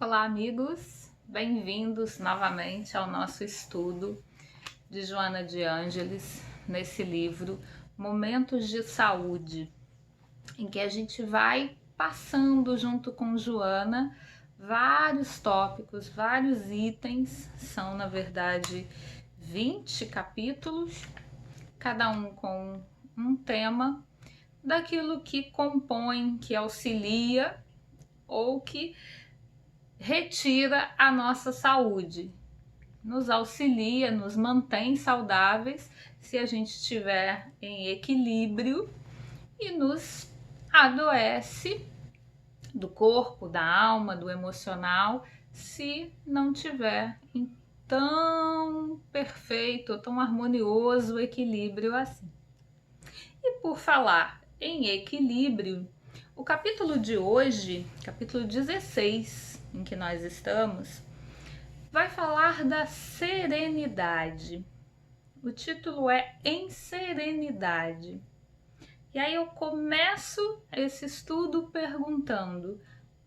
Olá, amigos! Bem-vindos novamente ao nosso estudo de Joana de Ângeles, nesse livro Momentos de Saúde, em que a gente vai passando junto com Joana vários tópicos, vários itens, são na verdade 20 capítulos, cada um com um tema daquilo que compõe, que auxilia ou que retira a nossa saúde, nos auxilia, nos mantém saudáveis se a gente estiver em equilíbrio e nos adoece do corpo, da alma, do emocional, se não tiver em tão perfeito, tão harmonioso equilíbrio assim. E por falar em equilíbrio, o capítulo de hoje, capítulo 16, em que nós estamos, vai falar da serenidade. O título é Em Serenidade. E aí eu começo esse estudo perguntando: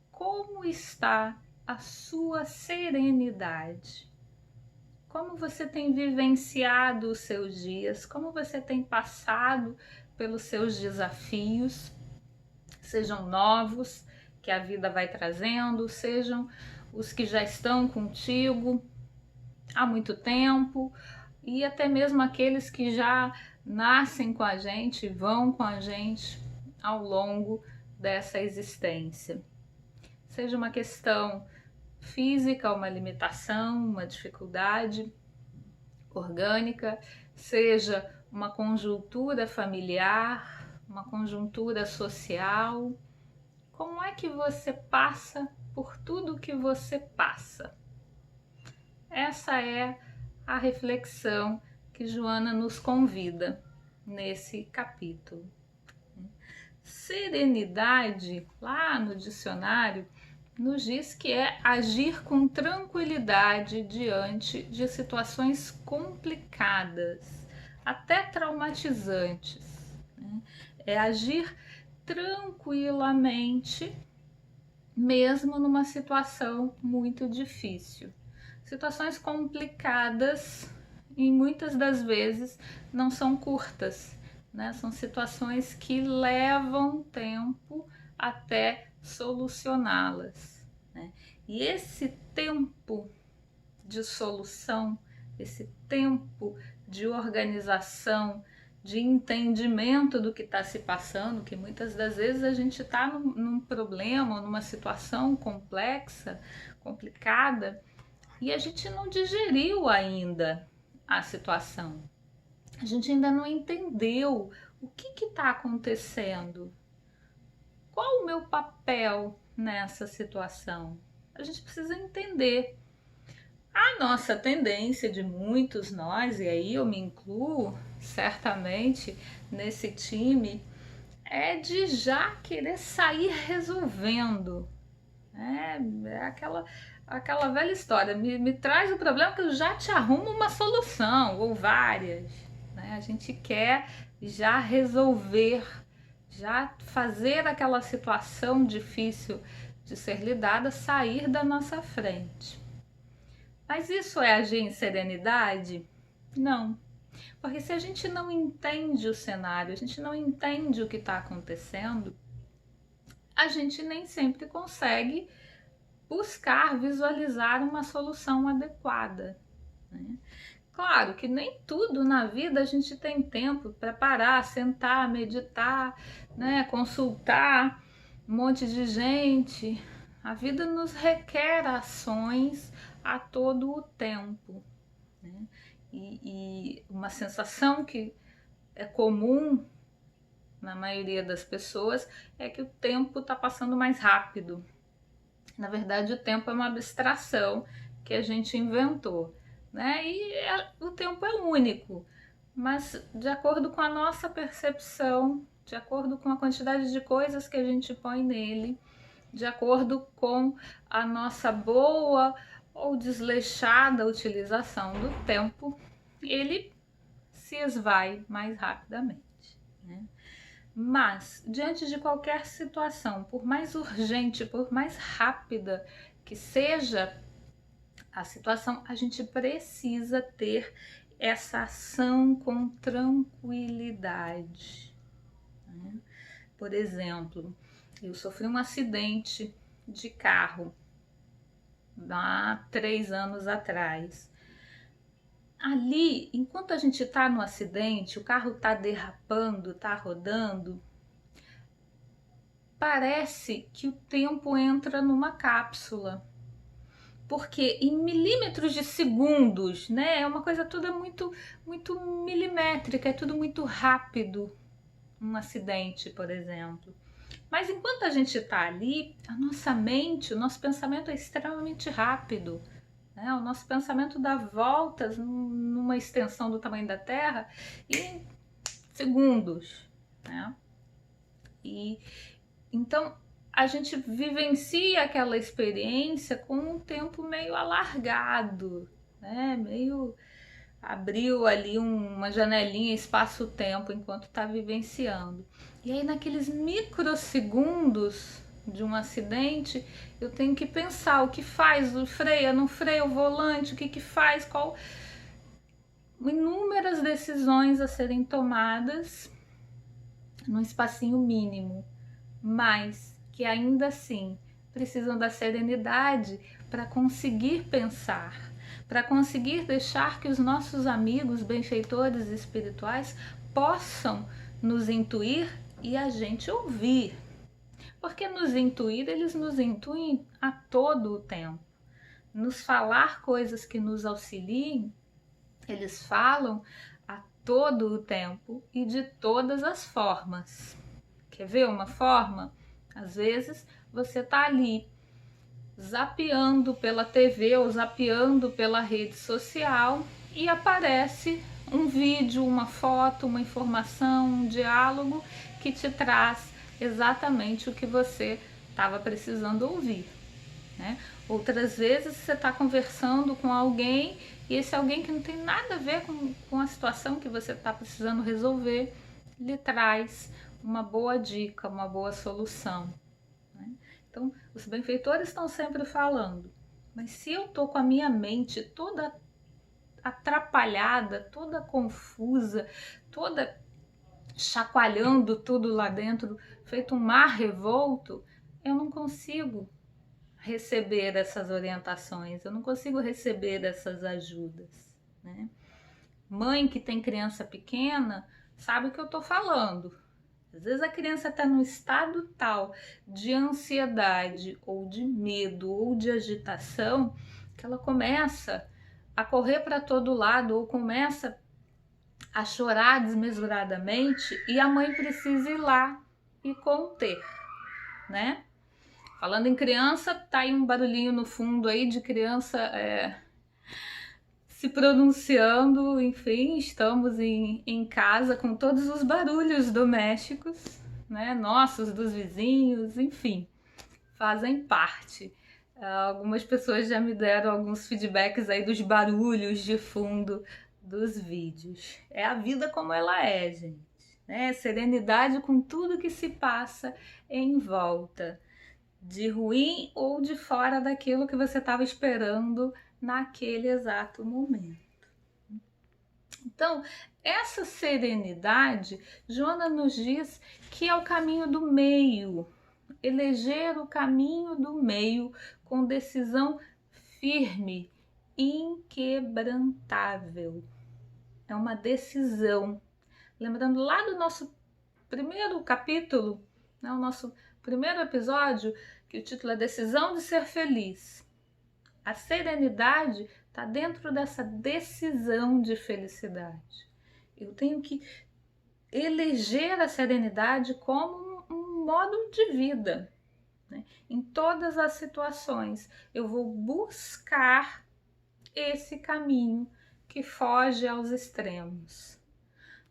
como está a sua serenidade? Como você tem vivenciado os seus dias? Como você tem passado pelos seus desafios? Sejam novos que a vida vai trazendo, sejam os que já estão contigo há muito tempo e até mesmo aqueles que já nascem com a gente, vão com a gente ao longo dessa existência. Seja uma questão física, uma limitação, uma dificuldade orgânica, seja uma conjuntura familiar, uma conjuntura social. Como é que você passa por tudo que você passa? Essa é a reflexão que Joana nos convida nesse capítulo. Serenidade, lá no dicionário, nos diz que é agir com tranquilidade diante de situações complicadas, até traumatizantes. É agir tranquilamente, mesmo numa situação muito difícil. Situações complicadas, e muitas das vezes não são curtas, né? São situações que levam tempo até solucioná-las, né? E esse tempo de solução, esse tempo de organização, de entendimento do que está se passando, que muitas das vezes a gente está num problema, numa situação complexa, complicada, e a gente não digeriu ainda a situação. A gente ainda não entendeu o que está acontecendo. Qual o meu papel nessa situação? A gente precisa entender. A nossa tendência de muitos nós, e aí eu me incluo certamente nesse time, é de já querer sair resolvendo. É aquela velha história, me traz o problema que eu já te arrumo uma solução, ou várias. Né? A gente quer já resolver, já fazer aquela situação difícil de ser lidada sair da nossa frente. Mas isso é agir em serenidade? Não. Porque se a gente não entende o cenário, a gente não entende o que está acontecendo, a gente nem sempre consegue buscar visualizar uma solução adequada. Né? Claro que nem tudo na vida a gente tem tempo para parar, sentar, meditar, né, consultar um monte de gente. A vida nos requer ações a todo o tempo. Né? E uma sensação que é comum na maioria das pessoas é que o tempo está passando mais rápido. Na verdade, o tempo é uma abstração que a gente inventou, né? O tempo é único, mas de acordo com a nossa percepção, de acordo com a quantidade de coisas que a gente põe nele, de acordo com a nossa boa ou desleixada utilização do tempo, ele se esvai mais rapidamente. Né? Mas, diante de qualquer situação, por mais urgente, por mais rápida que seja a situação, a gente precisa ter essa ação com tranquilidade, né? Por exemplo, eu sofri um acidente de carro há 3 anos atrás. Ali, enquanto a gente está no acidente, o carro está derrapando, está rodando, parece que o tempo entra numa cápsula. Porque em milímetros de segundos, né? É uma coisa toda muito milimétrica, é tudo muito rápido, um acidente, por exemplo. Mas enquanto a gente está ali, a nossa mente, o nosso pensamento é extremamente rápido, né? O nosso pensamento dá voltas numa extensão do tamanho da Terra em segundos, né? E então a gente vivencia aquela experiência com um tempo meio alargado, né? Meio abriu ali uma janelinha espaço-tempo enquanto está vivenciando. E aí naqueles microsegundos de um acidente, eu tenho que pensar o que faz, freia, não freia o volante, o que faz, qual inúmeras decisões a serem tomadas num espacinho mínimo, mas que ainda assim precisam da serenidade para conseguir pensar, para conseguir deixar que os nossos amigos benfeitores espirituais possam nos intuir e a gente ouvir. Porque nos intuir, eles nos intuem a todo o tempo. Nos falar coisas que nos auxiliem, eles falam a todo o tempo e de todas as formas. Quer ver uma forma? Às vezes você tá ali zapeando pela TV ou zapeando pela rede social e aparece um vídeo, uma foto, uma informação, um diálogo que te traz exatamente o que você estava precisando ouvir, né? Outras vezes você está conversando com alguém e esse alguém que não tem nada a ver com a situação que você está precisando resolver lhe traz uma boa dica, uma boa solução, né? Então, os benfeitores estão sempre falando, mas se eu estou com a minha mente toda atrapalhada, toda confusa, toda chacoalhando tudo lá dentro, feito um mar revolto, eu não consigo receber essas orientações, eu não consigo receber essas ajudas, né? Mãe que tem criança pequena sabe o que eu estou falando. Às vezes a criança está num estado tal de ansiedade ou de medo ou de agitação que ela começa a correr para todo lado ou começa a chorar desmesuradamente e a mãe precisa ir lá e conter, né? Falando em criança, tá aí um barulhinho no fundo aí de criança se pronunciando, enfim, estamos em casa com todos os barulhos domésticos, né? Nossos, dos vizinhos, enfim, fazem parte. Algumas pessoas já me deram alguns feedbacks aí dos barulhos de fundo dos vídeos. É a vida como ela é, gente, né? Serenidade com tudo que se passa em volta, de ruim ou de fora daquilo que você estava esperando naquele exato momento. Então, essa serenidade, Joana nos diz que é o caminho do meio, eleger o caminho do meio com decisão firme, inquebrantável. É uma decisão. Lembrando lá do nosso primeiro capítulo, né, o nosso primeiro episódio, que o título é Decisão de Ser Feliz. A serenidade está dentro dessa decisão de felicidade. Eu tenho que eleger a serenidade como um modo de vida, né? Em todas as situações, eu vou buscar esse caminho que foge aos extremos.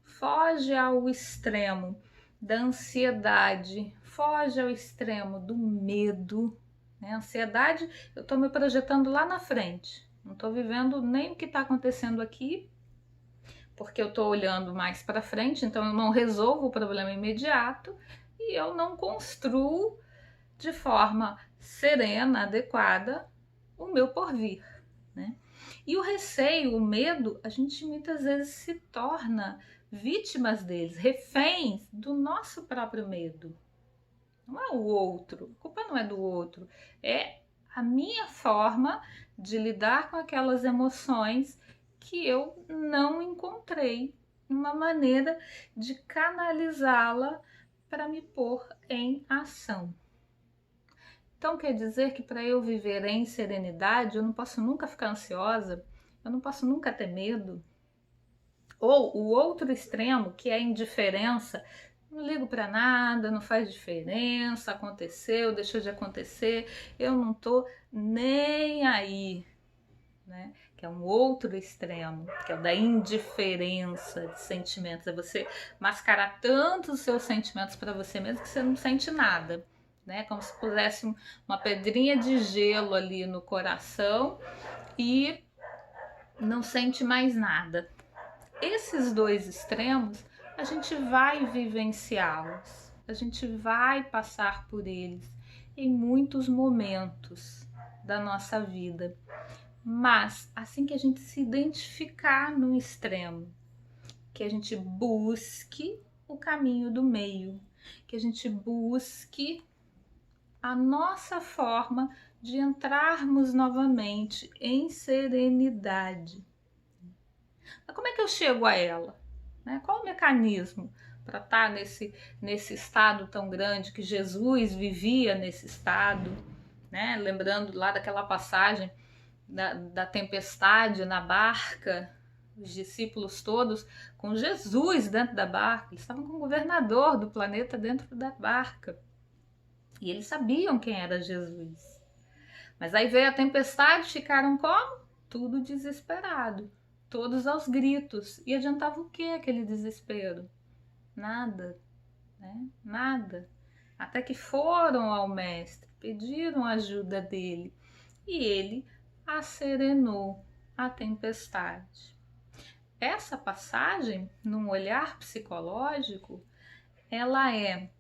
Foge ao extremo da ansiedade, foge ao extremo do medo, né? Ansiedade, eu estou me projetando lá na frente, não estou vivendo nem o que está acontecendo aqui, porque eu estou olhando mais para frente, então eu não resolvo o problema imediato e eu não construo de forma serena, adequada, o meu porvir, né? E o receio, o medo, a gente muitas vezes se torna vítimas deles, reféns do nosso próprio medo. Não é o outro, a culpa não é do outro, é a minha forma de lidar com aquelas emoções que eu não encontrei uma maneira de canalizá-la para me pôr em ação. Então quer dizer que para eu viver em serenidade, eu não posso nunca ficar ansiosa, eu não posso nunca ter medo. Ou o outro extremo, que é a indiferença, não ligo para nada, não faz diferença, aconteceu, deixou de acontecer, eu não tô nem aí, né? Que é um outro extremo, que é o da indiferença de sentimentos, é você mascarar tanto os seus sentimentos para você mesmo que você não sente nada, né? Como se pusesse uma pedrinha de gelo ali no coração e não sente mais nada. Esses dois extremos, a gente vai vivenciá-los, a gente vai passar por eles em muitos momentos da nossa vida. Mas assim que a gente se identificar no extremo, que a gente busque o caminho do meio, que a gente busque a nossa forma de entrarmos novamente em serenidade. Mas como é que eu chego a ela? Né? Qual o mecanismo para estar nesse estado tão grande que Jesus vivia nesse estado? Né? Lembrando lá daquela passagem da tempestade na barca, os discípulos todos com Jesus dentro da barca, eles estavam com o governador do planeta dentro da barca e eles sabiam quem era Jesus. Mas aí veio a tempestade, ficaram como? Tudo desesperado, todos aos gritos. E adiantava o que aquele desespero? Nada, né? Nada. Até que foram ao mestre, pediram ajuda dele e ele acerenou a tempestade. Essa passagem, num olhar psicológico, ela é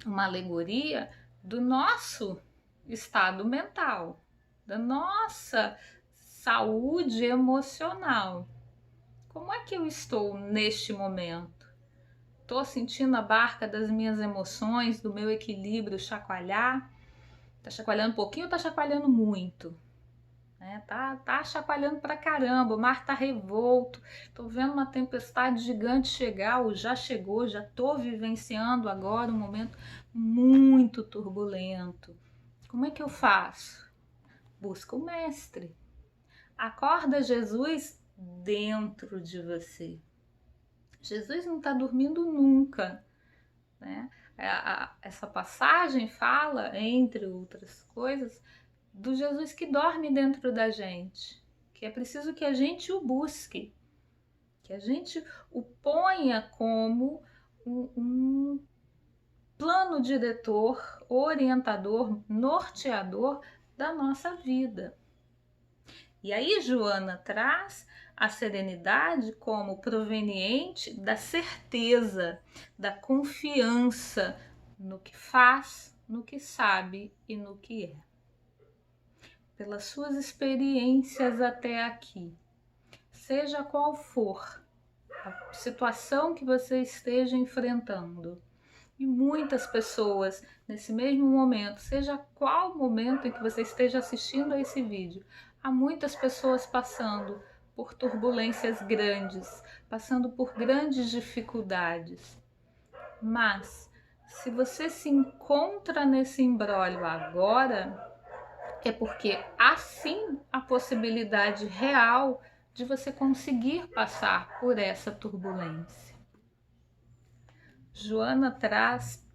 uma alegoria do nosso estado mental, da nossa saúde emocional. Como é que eu estou neste momento? Estou sentindo a barca das minhas emoções, do meu equilíbrio chacoalhar? Tá chacoalhando um pouquinho ou tá chacoalhando muito? Né? Tá chacoalhando pra caramba, o mar tá revolto, tô vendo uma tempestade gigante chegar, ou já chegou, já tô vivenciando agora um momento muito turbulento. Como é que eu faço? Busca o mestre. Acorda Jesus dentro de você. Jesus não está dormindo nunca, né? Essa passagem fala, entre outras coisas, do Jesus que dorme dentro da gente, que é preciso que a gente o busque, que a gente o ponha como um plano diretor, orientador, norteador da nossa vida. E aí Joana traz a serenidade como proveniente da certeza, da confiança no que faz, no que sabe e no que é. Pelas suas experiências até aqui, seja qual for a situação que você esteja enfrentando, e muitas pessoas nesse mesmo momento, seja qual momento em que você esteja assistindo a esse vídeo, há muitas pessoas passando por turbulências grandes, passando por grandes dificuldades. Mas se você se encontra nesse imbróglio agora, é porque há sim a possibilidade real de você conseguir passar por essa turbulência. Joana traz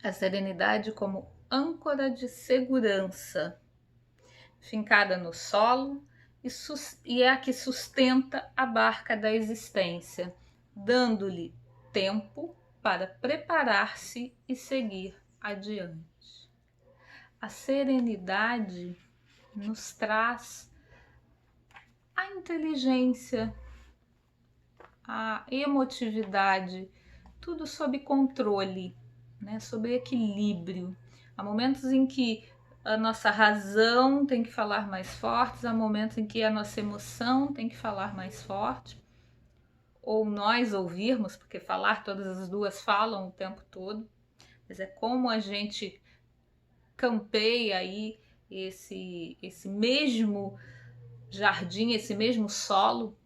a serenidade como âncora de segurança, fincada no solo e é a que sustenta a barca da existência, dando-lhe tempo para preparar-se e seguir adiante. A serenidade nos traz a inteligência, a emotividade, tudo sob controle, né? Sob equilíbrio. Há momentos em que a nossa razão tem que falar mais forte, há momentos em que a nossa emoção tem que falar mais forte, ou nós ouvirmos, porque falar, todas as duas falam o tempo todo, mas é como a gente campeia aí esse mesmo jardim, esse mesmo solo,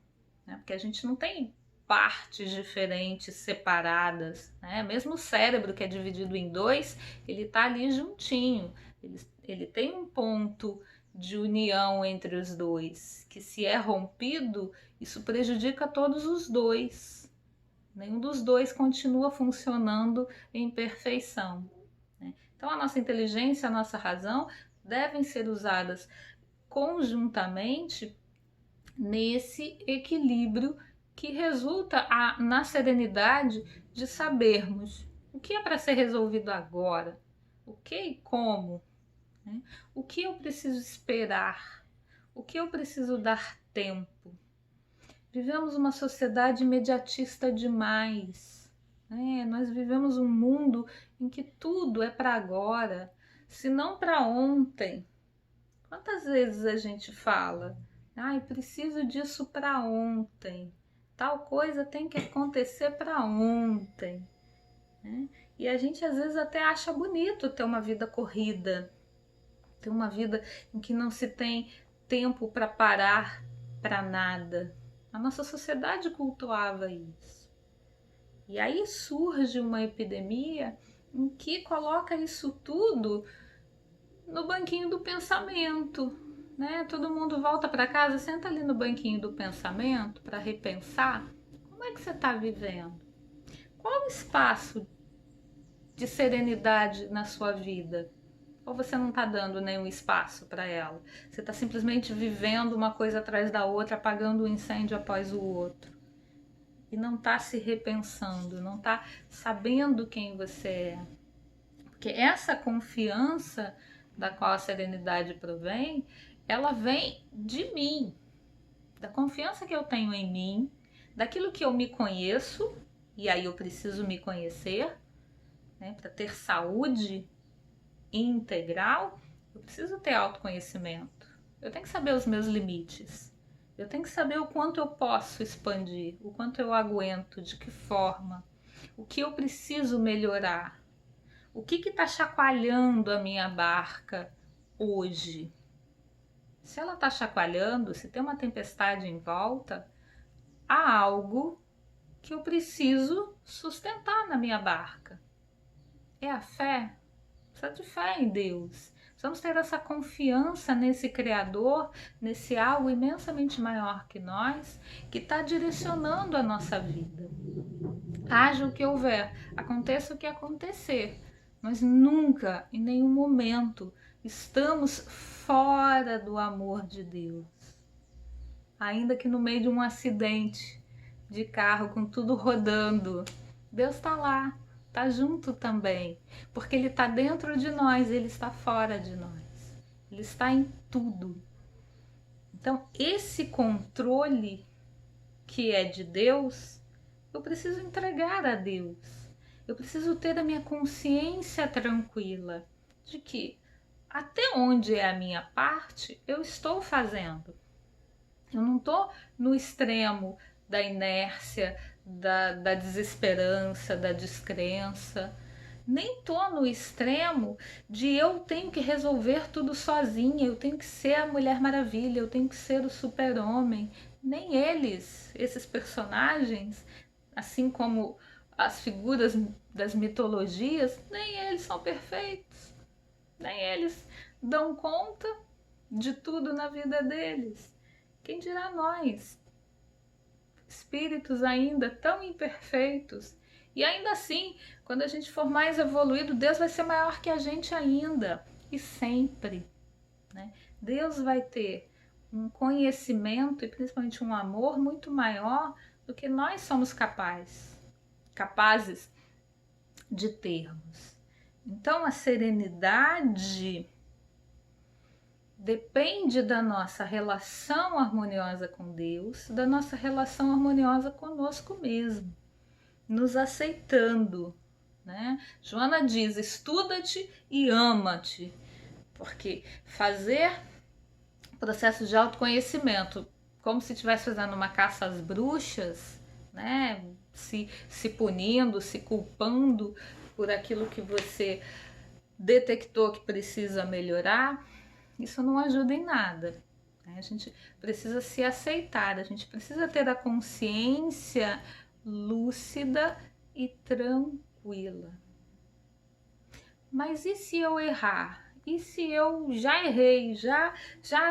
né? Porque a gente não tem partes diferentes, separadas, né? Mesmo o cérebro, que é dividido em dois, ele tá ali juntinho, ele tem um ponto de união entre os dois, que se é rompido, isso prejudica todos os dois. Nenhum dos dois continua funcionando em perfeição, né? Então a nossa inteligência, a nossa razão devem ser usadas conjuntamente nesse equilíbrio que resulta na serenidade de sabermos o que é para ser resolvido agora, o que e como, né? O que eu preciso esperar, o que eu preciso dar tempo. Vivemos uma sociedade imediatista demais, né? Nós vivemos um mundo em que tudo é para agora, se não para ontem. Quantas vezes a gente fala, ai, preciso disso para ontem, tal coisa tem que acontecer para ontem, né? E a gente às vezes até acha bonito ter uma vida corrida, ter uma vida em que não se tem tempo para parar para nada. A nossa sociedade cultuava isso. E aí surge uma epidemia em que coloca isso tudo no banquinho do pensamento, né? Todo mundo volta para casa, senta ali no banquinho do pensamento para repensar como é que você está vivendo. Qual o espaço de serenidade na sua vida? Ou você não está dando nenhum espaço para ela? Você está simplesmente vivendo uma coisa atrás da outra, apagando um incêndio após o outro. E não está se repensando, não está sabendo quem você é. Porque essa confiança da qual a serenidade provém, ela vem de mim, da confiança que eu tenho em mim, daquilo que eu me conheço, e aí eu preciso me conhecer, né, para ter saúde integral, eu preciso ter autoconhecimento. Eu tenho que saber os meus limites. Eu tenho que saber o quanto eu posso expandir, o quanto eu aguento, de que forma, o que eu preciso melhorar. O que está chacoalhando a minha barca hoje? Se ela está chacoalhando, se tem uma tempestade em volta, há algo que eu preciso sustentar na minha barca. É a fé? Precisa de fé em Deus. Precisamos ter essa confiança nesse Criador, nesse algo imensamente maior que nós, que está direcionando a nossa vida. Haja o que houver, aconteça o que acontecer, nós nunca, em nenhum momento, estamos fora do amor de Deus. Ainda que no meio de um acidente de carro, com tudo rodando, Deus está lá, está junto também, porque Ele está dentro de nós, Ele está fora de nós, Ele está em tudo. Então, esse controle que é de Deus, eu preciso entregar a Deus. Eu preciso ter a minha consciência tranquila de que até onde é a minha parte, eu estou fazendo. Eu não estou no extremo da inércia, da desesperança, da descrença. Nem estou no extremo de eu tenho que resolver tudo sozinha, eu tenho que ser a Mulher Maravilha, eu tenho que ser o Super-Homem. Nem eles, esses personagens, assim como as figuras das mitologias, nem eles são perfeitos, nem eles dão conta de tudo na vida deles. Quem dirá nós, espíritos ainda tão imperfeitos? E ainda assim, quando a gente for mais evoluído, Deus vai ser maior que a gente ainda, e sempre, né? Deus vai ter um conhecimento e principalmente um amor muito maior do que nós somos capazes de termos. Então a serenidade depende da nossa relação harmoniosa com Deus, da nossa relação harmoniosa conosco mesmo, nos aceitando, né? Joana diz: estuda-te e ama-te, porque fazer processo de autoconhecimento, como se estivesse fazendo uma caça às bruxas, né? Se punindo, se culpando por aquilo que você detectou que precisa melhorar, isso não ajuda em nada. Né? A gente precisa se aceitar, a gente precisa ter a consciência lúcida e tranquila. Mas e se eu errar? E se eu já errei, já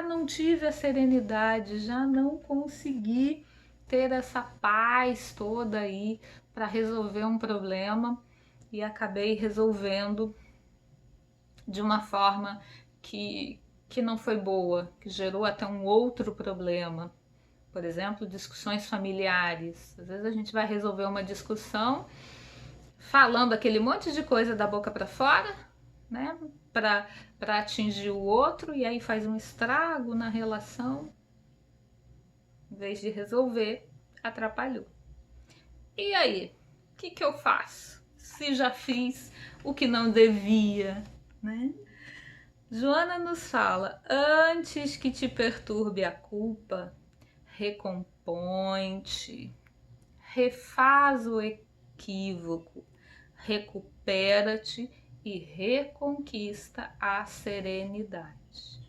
não tive a serenidade, já não consegui ter essa paz toda aí para resolver um problema e acabei resolvendo de uma forma que não foi boa, que gerou até um outro problema. Por exemplo, discussões familiares. Às vezes a gente vai resolver uma discussão falando aquele monte de coisa da boca para fora, né? Para atingir o outro, e aí faz um estrago na relação. Em vez de resolver, atrapalhou. E aí? O que eu faço? Se já fiz o que não devia, né? Joana nos fala: antes que te perturbe a culpa, recompõe-te, refaz o equívoco, recupera-te e reconquista a serenidade.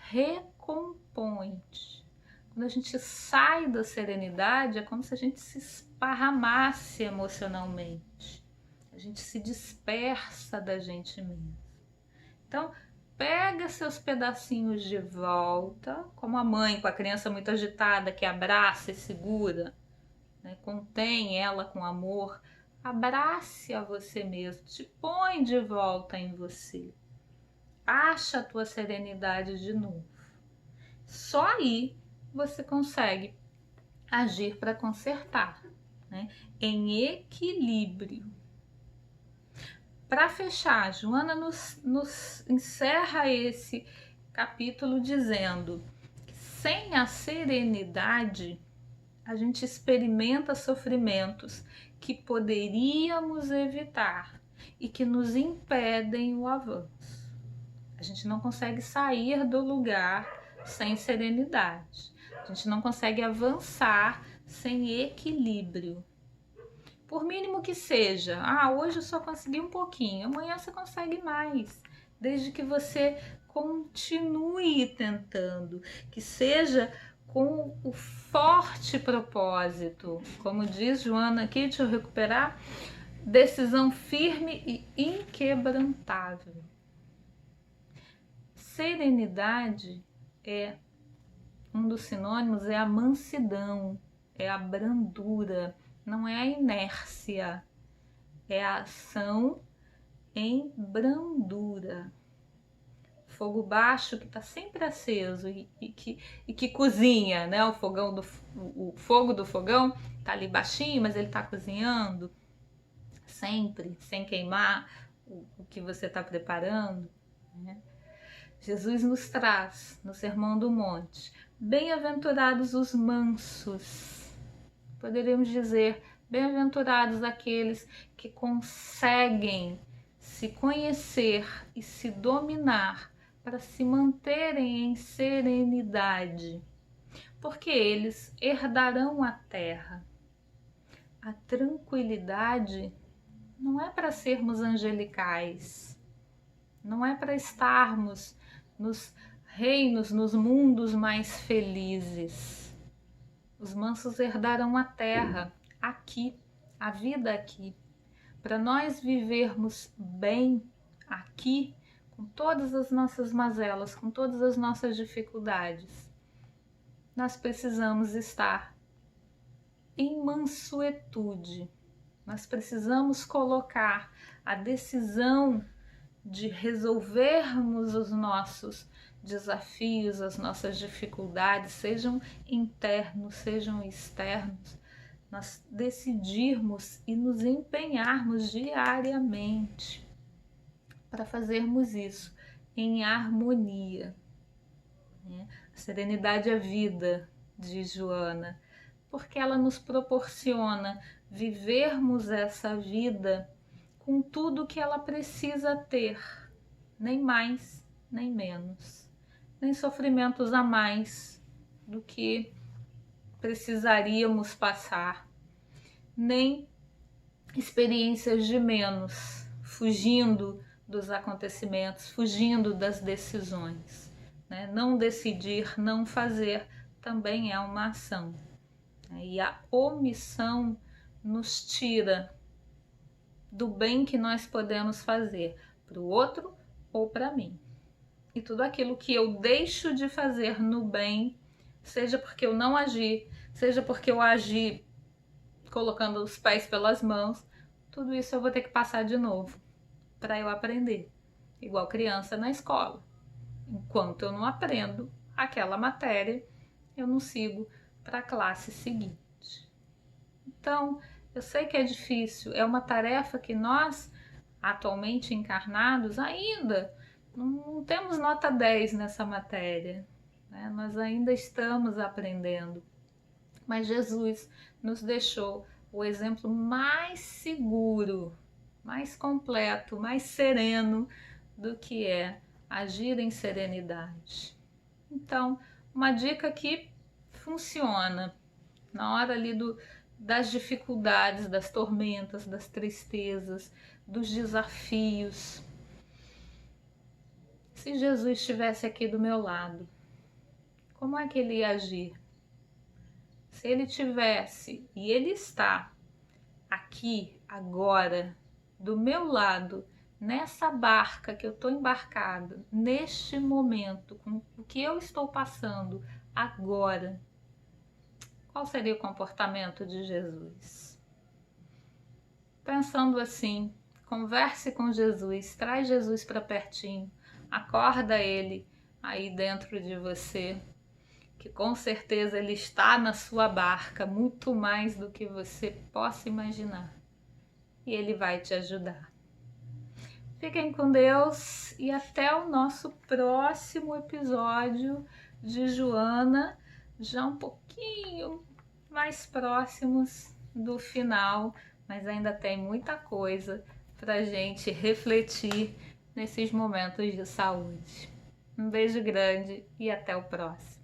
Recompõe-te. Quando a gente sai da serenidade, é como se a gente se esparramasse emocionalmente. A gente se dispersa da gente mesmo. Então, pega seus pedacinhos de volta, como a mãe com a criança muito agitada que abraça e segura, né? Contém ela com amor, abrace a você mesmo, te põe de volta em você, acha a tua serenidade de novo. Só aí você consegue agir para consertar, né? Em equilíbrio. Para fechar, Joana nos encerra esse capítulo dizendo que sem a serenidade a gente experimenta sofrimentos que poderíamos evitar e que nos impedem o avanço. A gente não consegue sair do lugar sem serenidade. A gente não consegue avançar sem equilíbrio. Por mínimo que seja, hoje eu só consegui um pouquinho, amanhã você consegue mais, desde que você continue tentando, que seja com o forte propósito, como diz Joana aqui, deixa eu recuperar, decisão firme e inquebrantável. Serenidade é um dos sinônimos, é a mansidão, é a brandura, não é a inércia, é a ação em brandura. Fogo baixo que está sempre aceso e que cozinha, né? O fogo do fogão está ali baixinho, mas ele está cozinhando sempre, sem queimar o que você está preparando, né? Jesus nos traz no Sermão do Monte: bem-aventurados os mansos. Poderíamos dizer: bem-aventurados aqueles que conseguem se conhecer e se dominar para se manterem em serenidade, porque eles herdarão a terra. A tranquilidade não é para sermos angelicais, não é para estarmos nos reinos, nos mundos mais felizes. Os mansos herdarão a terra, aqui, a vida aqui. Para nós vivermos bem aqui, com todas as nossas mazelas, com todas as nossas dificuldades, nós precisamos estar em mansuetude. Nós precisamos colocar a decisão de resolvermos os nossos desafios, as nossas dificuldades, sejam internos, sejam externos, nós decidirmos e nos empenharmos diariamente para fazermos isso em harmonia. A serenidade é vida, diz Joana, porque ela nos proporciona vivermos essa vida com tudo que ela precisa ter, nem mais, nem menos, nem sofrimentos a mais do que precisaríamos passar, nem experiências de menos, fugindo dos acontecimentos, fugindo das decisões. Não decidir, não fazer, também é uma ação. E a omissão nos tira do bem que nós podemos fazer para o outro ou para mim. E tudo aquilo que eu deixo de fazer no bem, seja porque eu não agi, seja porque eu agi colocando os pés pelas mãos, tudo isso eu vou ter que passar de novo para eu aprender. Igual criança na escola. Enquanto eu não aprendo aquela matéria, eu não sigo para a classe seguinte. Então, eu sei que é difícil, é uma tarefa que nós, atualmente encarnados, ainda não temos nota 10 nessa matéria, Nós ainda estamos aprendendo. Mas Jesus nos deixou o exemplo mais seguro, mais completo, mais sereno do que é agir em serenidade. Então, uma dica que funciona na hora ali das dificuldades, das tormentas, das tristezas, dos desafios. Se Jesus estivesse aqui do meu lado, como é que ele ia agir? Se ele tivesse, e ele está aqui, agora, do meu lado, nessa barca que eu estou embarcada, neste momento, com o que eu estou passando agora, qual seria o comportamento de Jesus? Pensando assim, converse com Jesus, traz Jesus para pertinho, acorda ele aí dentro de você, que com certeza ele está na sua barca muito mais do que você possa imaginar. E ele vai te ajudar. Fiquem com Deus e até o nosso próximo episódio de Joana, já um pouquinho mais próximos do final, mas ainda tem muita coisa para gente refletir nesses momentos de saúde. Um beijo grande e até o próximo.